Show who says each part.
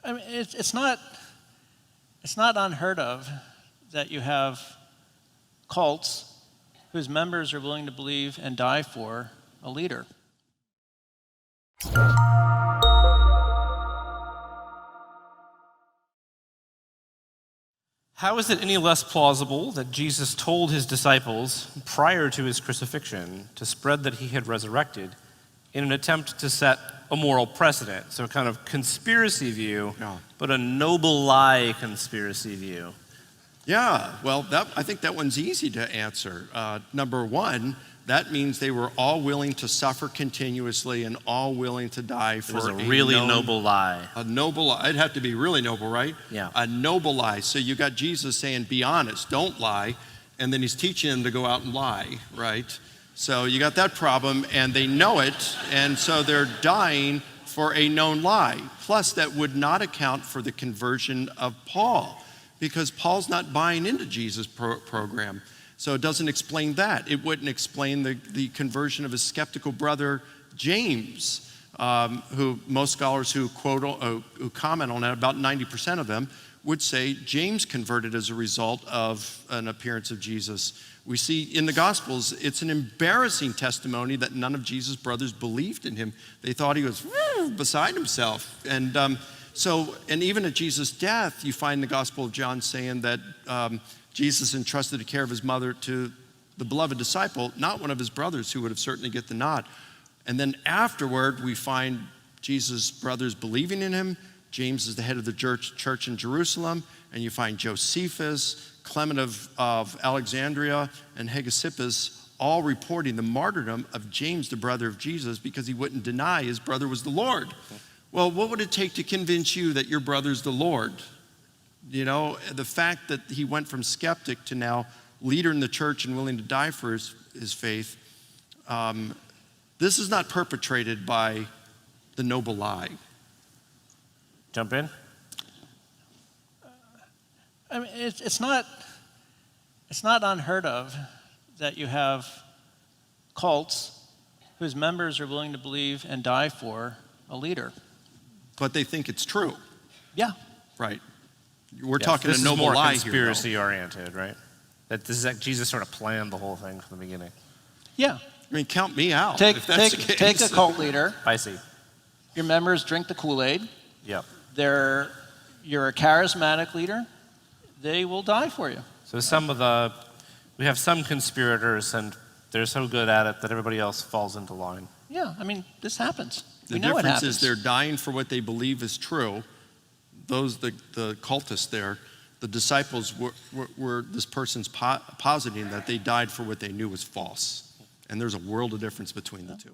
Speaker 1: I mean, it's not unheard of that you have cults whose members are willing to believe and die for a leader.
Speaker 2: How is it any less plausible that Jesus told his disciples prior to his crucifixion to spread that he had resurrected in an attempt to set a moral precedent? So a kind of conspiracy view, but a noble lie conspiracy view.
Speaker 3: Yeah, well, I think that one's easy to answer. Number one, that means they were all willing to suffer continuously and all willing to die for
Speaker 2: It was a really noble lie.
Speaker 3: A noble lie. It'd have to be really noble, right?
Speaker 2: Yeah.
Speaker 3: A noble lie. So you got Jesus saying, be honest, don't lie. And then he's teaching them to go out and lie, right? So you got that problem, and they know it, and so they're dying for a known lie. Plus, that would not account for the conversion of Paul, because Paul's not buying into Jesus' program. So it doesn't explain that. It wouldn't explain the conversion of his skeptical brother, James, who most scholars who comment on that, about 90% of them, would say James converted as a result of an appearance of Jesus. We see in the Gospels, it's an embarrassing testimony that none of Jesus' brothers believed in him. They thought he was beside himself. And even at Jesus' death, you find the Gospel of John saying that Jesus entrusted the care of his mother to the beloved disciple, not one of his brothers, who would have certainly get the nod. And then afterward, we find Jesus' brothers believing in him. James is the head of the church in Jerusalem, and you find Josephus, Clement of Alexandria, and Hegesippus all reporting the martyrdom of James, the brother of Jesus, because he wouldn't deny his brother was the Lord. Well, what would it take to convince you that your brother's the Lord? You know, the fact that he went from skeptic to now leader in the church and willing to die for his faith, this is not perpetrated by the noble lie.
Speaker 2: Jump in?
Speaker 1: I mean, it's not unheard of that you have cults whose members are willing to believe and die for a leader.
Speaker 3: But they think it's true.
Speaker 1: Yeah.
Speaker 3: Right. We're talking
Speaker 2: this
Speaker 3: a noble
Speaker 2: is more
Speaker 3: lie
Speaker 2: conspiracy
Speaker 3: here,
Speaker 2: oriented, right? That this is like Jesus sort of planned the whole thing from the beginning.
Speaker 1: Yeah.
Speaker 3: I mean, count me out.
Speaker 1: Take
Speaker 3: if that's the case.
Speaker 1: a cult leader.
Speaker 2: I see.
Speaker 1: Your members drink the Kool-Aid.
Speaker 2: Yep.
Speaker 1: You're a charismatic leader. They will die for you.
Speaker 2: So we have some conspirators, and they're so good at it that everybody else falls into line.
Speaker 1: Yeah, I mean, this happens.
Speaker 3: The difference is they're dying for what they believe is true. The cultists there, the disciples were this person's positing that they died for what they knew was false. And there's a world of difference between the two.